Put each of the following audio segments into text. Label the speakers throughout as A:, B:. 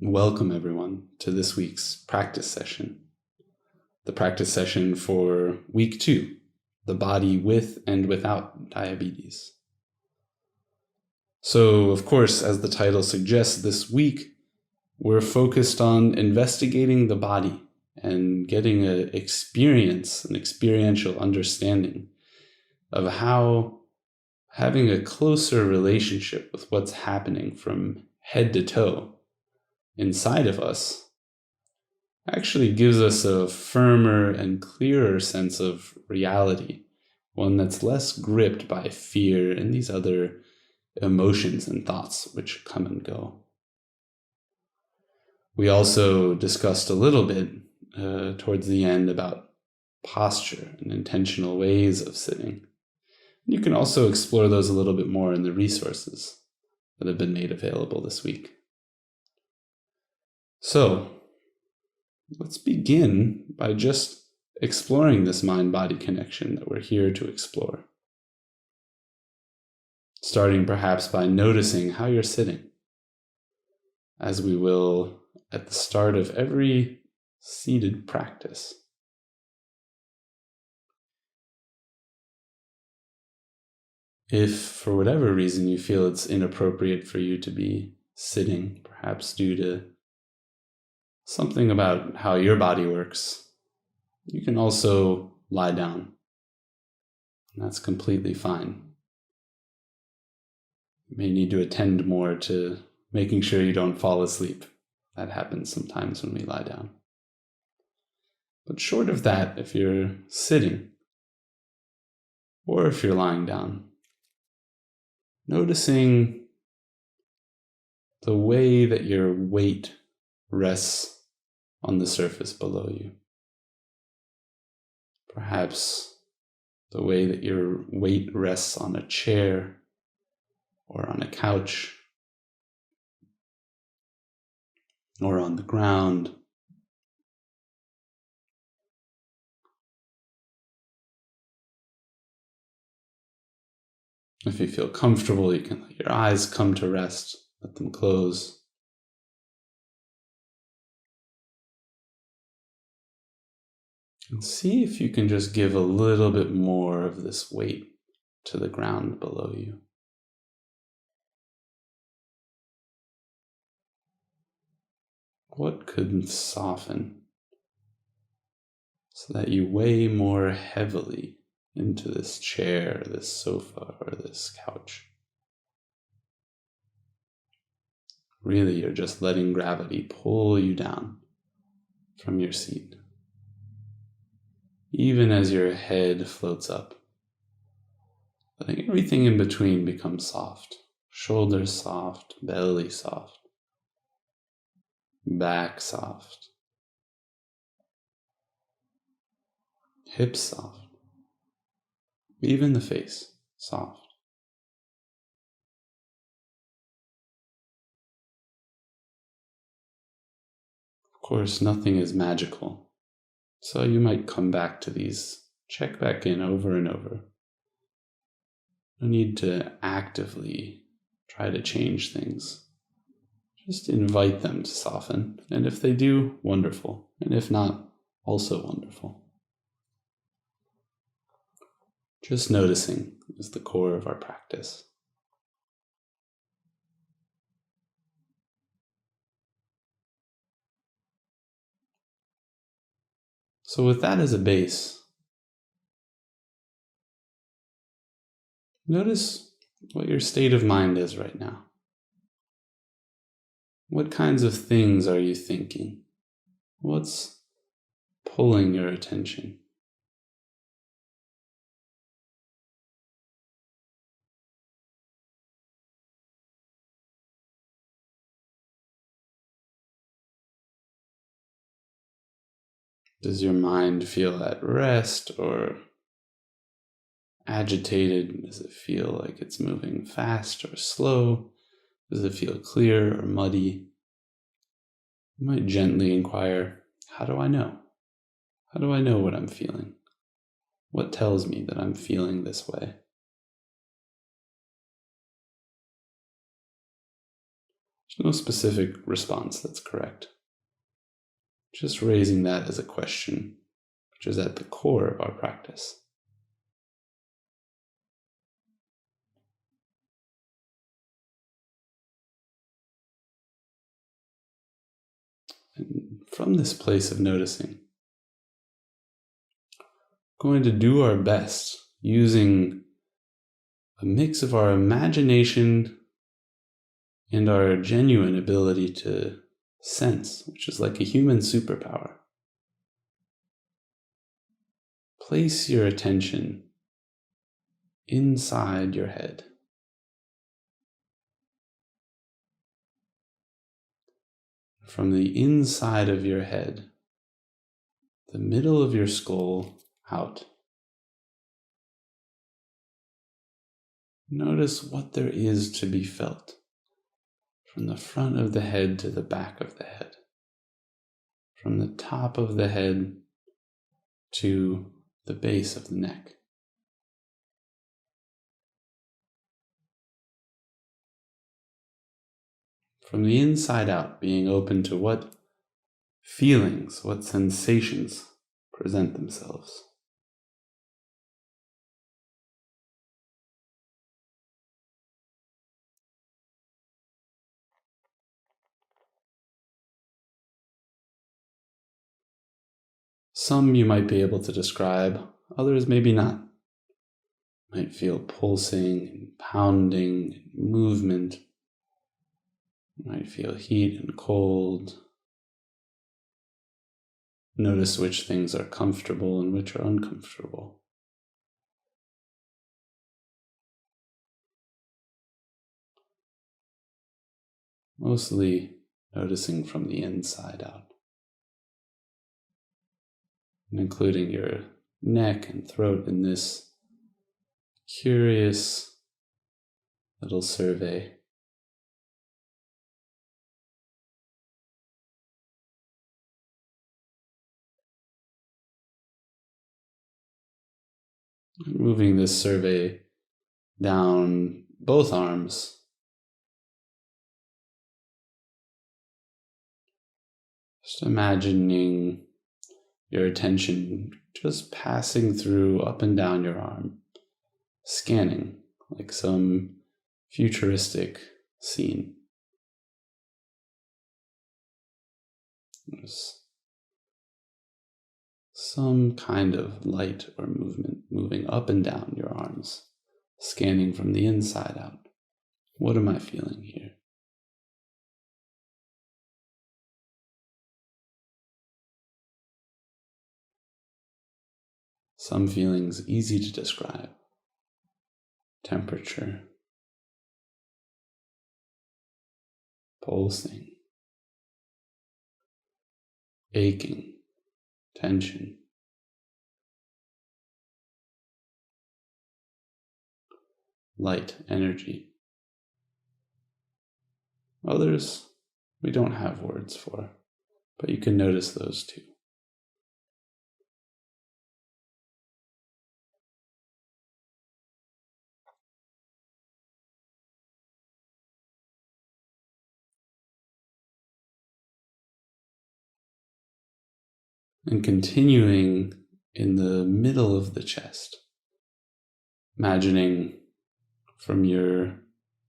A: Welcome everyone to this week's practice session. The practice session for week 2, the body with and without diabetes. So, of course, as the title suggests, this week we're focused on investigating the body and getting an experiential understanding of how having a closer relationship with what's happening from head to toe inside of us actually gives us a firmer and clearer sense of reality, one that's less gripped by fear and these other emotions and thoughts which come and go. We also discussed a little bit towards the end about posture and intentional ways of sitting. You can also explore those a little bit more in the resources that have been made available this week. So, let's begin by just exploring this mind-body connection that we're here to explore. Starting perhaps by noticing how you're sitting, as we will at the start of every seated practice. If for whatever reason you feel it's inappropriate for you to be sitting, perhaps due to something about how your body works, you can also lie down. And that's completely fine. You may need to attend more to making sure you don't fall asleep. That happens sometimes when we lie down. But short of that, if you're sitting or if you're lying down, noticing the way that your weight rests on the surface below you. Perhaps the way that your weight rests on a chair or on a couch or on the ground. If you feel comfortable, you can let your eyes come to rest, let them close. And see if you can just give a little bit more of this weight to the ground below you. What could soften so that you weigh more heavily into this chair, this sofa, or this couch? Really, you're just letting gravity pull you down from your seat. Even as your head floats up, letting everything in between become soft. Shoulders soft, belly soft, back soft, hips soft, even the face soft. Of course, nothing is magical. So you might come back to these, check back in over and over. No need to actively try to change things. Just invite them to soften. And if they do, wonderful. And if not, also wonderful. Just noticing is the core of our practice. So with that as a base, notice what your state of mind is right now. What kinds of things are you thinking? What's pulling your attention? Does your mind feel at rest or agitated? Does it feel like it's moving fast or slow? Does it feel clear or muddy? You might gently inquire, how do I know? How do I know what I'm feeling? What tells me that I'm feeling this way? No specific response that's correct. Just raising that as a question, which is at the core of our practice. And from this place of noticing, going to do our best using a mix of our imagination and our genuine ability to sense, which is like a human superpower. Place your attention inside your head. From the inside of your head, the middle of your skull out. Notice what there is to be felt from the front of the head to the back of the head, from the top of the head to the base of the neck. From the inside out, being open to what feelings, what sensations present themselves. Some you might be able to describe, others maybe not. You might feel pulsing and pounding and movement. You might feel heat and cold. Notice which things are comfortable and which are uncomfortable. Mostly noticing from the inside out, and including your neck and throat in this curious little survey. Moving this survey down both arms. Just imagining your attention just passing through up and down your arm, scanning like some futuristic scene. There's some kind of light or movement moving up and down your arms, scanning from the inside out. What am I feeling here? Some feelings easy to describe. Temperature, pulsing, aching, tension. Light, energy. Others we don't have words for, but you can notice those too. And continuing in the middle of the chest, imagining from your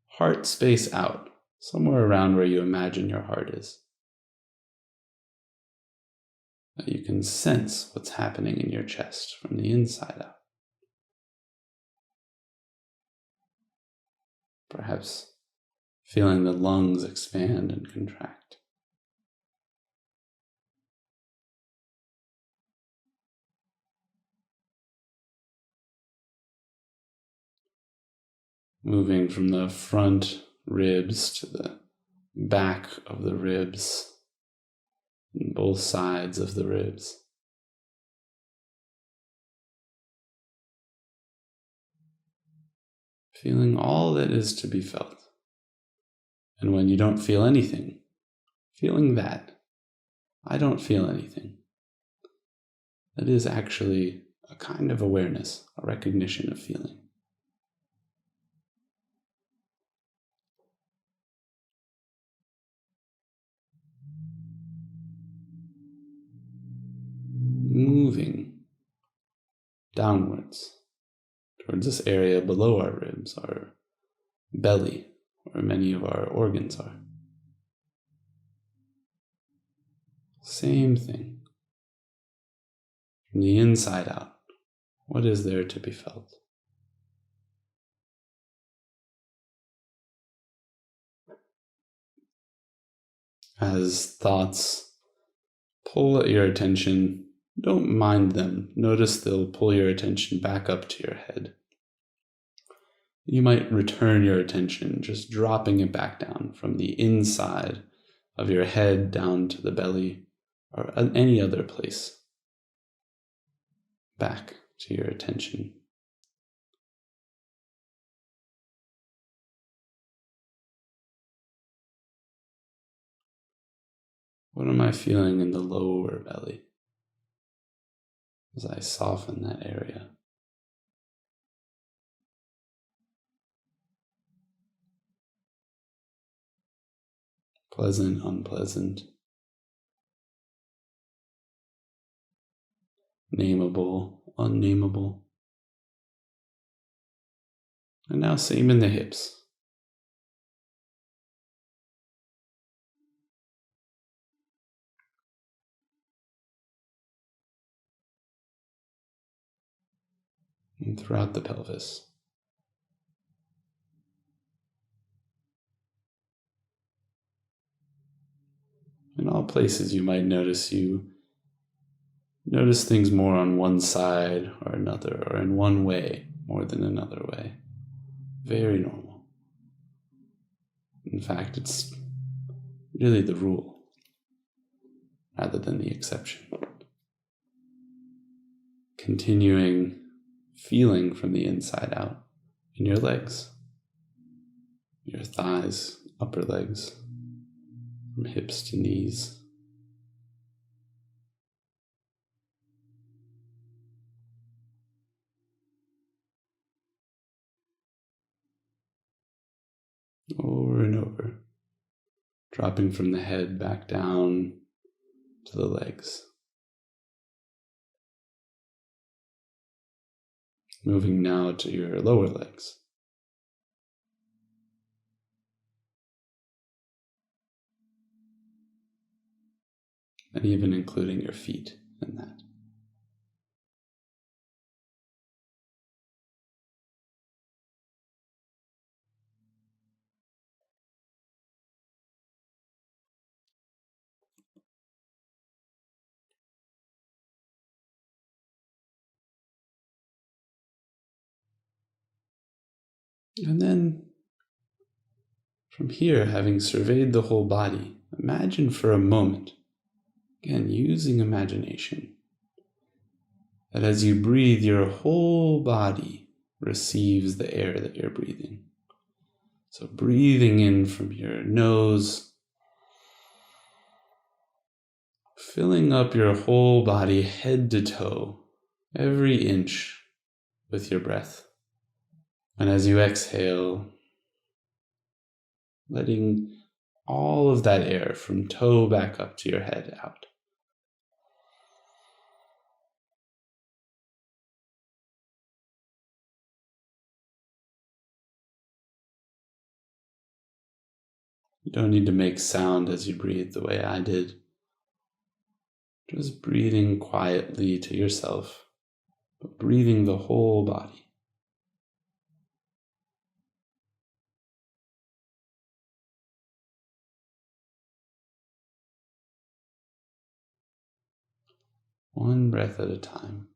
A: heart space out, somewhere around where you imagine your heart is, that you can sense what's happening in your chest from the inside out. Perhaps feeling the lungs expand and contract. Moving from the front ribs to the back of the ribs, and both sides of the ribs. Feeling all that is to be felt. And when you don't feel anything, feeling that I don't feel anything. That is actually a kind of awareness, a recognition of feeling. moving downwards towards this area below our ribs, our belly, where many of our organs are. Same thing. From the inside out, what is there to be felt? As thoughts pull at your attention, don't mind them. Notice they'll pull your attention back up to your head. You might return your attention, just dropping it back down from the inside of your head down to the belly or any other place. Back to your attention. What am I feeling in the lower belly as I soften that area? Pleasant, unpleasant, nameable, unnameable. And now same in the hips. And throughout the pelvis. In all places you might notice things more on one side or another, or in one way more than another way. Very normal. In fact, it's really the rule rather than the exception. Continuing feeling from the inside out in your legs, your thighs, upper legs, from hips to knees. Over and over, dropping from the head back down to the legs. Moving now to your lower legs. And even including your feet in that. And then, from here, having surveyed the whole body, imagine for a moment, again using imagination, that as you breathe, your whole body receives the air that you're breathing. So breathing in from your nose, filling up your whole body, head to toe, every inch with your breath. And as you exhale, letting all of that air from toe back up to your head out. You don't need to make sound as you breathe the way I did. Just breathing quietly to yourself, but breathing the whole body. One breath at a time,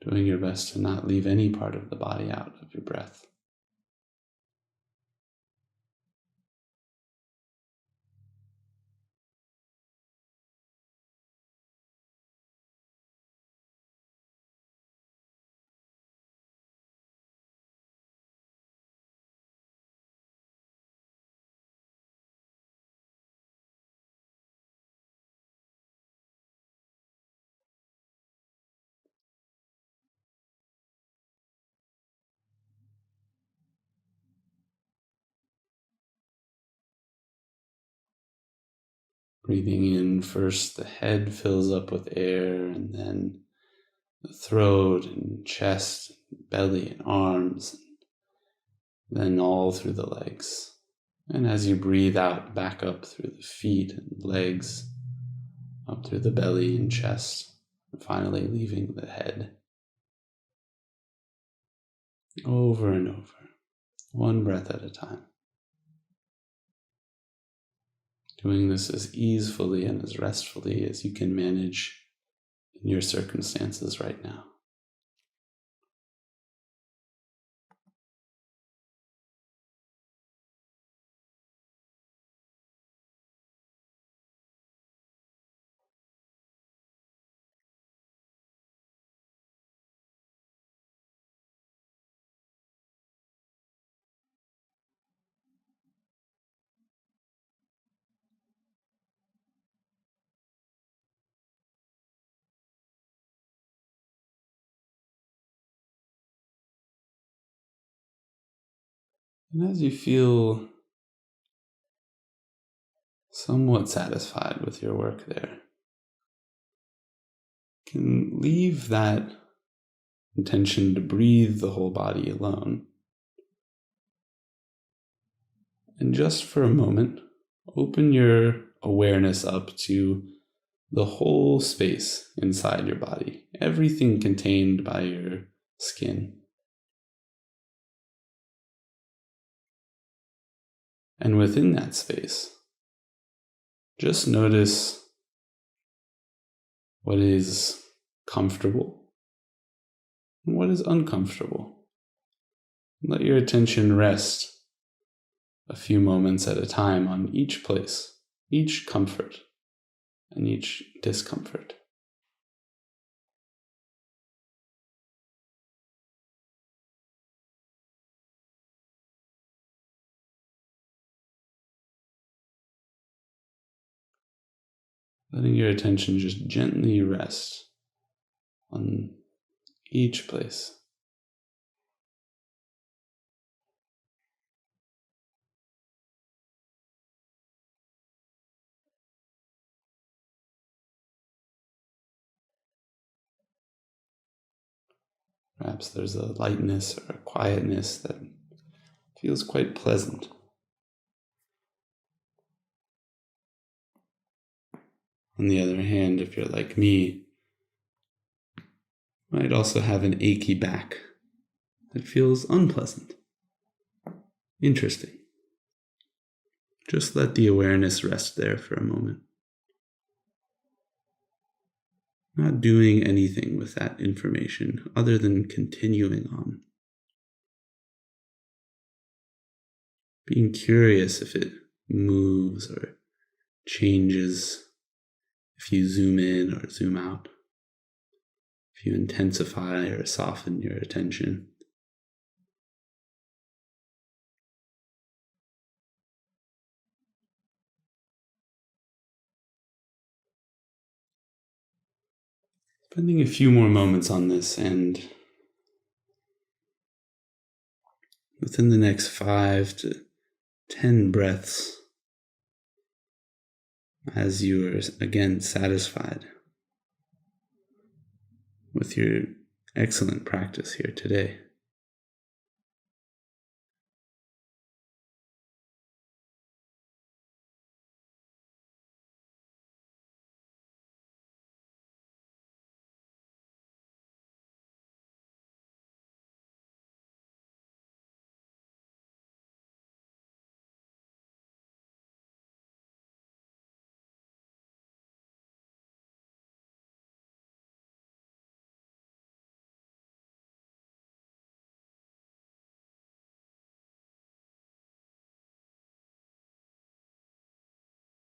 A: doing your best to not leave any part of the body out of your breath. Breathing in, first the head fills up with air, and then the throat and chest, and belly and arms, and then all through the legs. And as you breathe out, back up through the feet and legs, up through the belly and chest, and finally leaving the head. Over and over, one breath at a time. Doing this as easily and as restfully as you can manage in your circumstances right now. And as you feel somewhat satisfied with your work there, you can leave that intention to breathe the whole body alone. And just for a moment, open your awareness up to the whole space inside your body, everything contained by your skin. And within that space, just notice what is comfortable and what is uncomfortable. Let your attention rest a few moments at a time on each place, each comfort and each discomfort. Letting your attention just gently rest on each place. Perhaps there's a lightness or a quietness that feels quite pleasant. On the other hand, if you're like me, you might also have an achy back that feels unpleasant. Interesting. Just let the awareness rest there for a moment. Not doing anything with that information other than continuing on. Being curious if it moves or changes, if you zoom in or zoom out, if you intensify or soften your attention. Spending a few more moments on this, and within the next 5 to 10 breaths, as you are again satisfied with your excellent practice here today,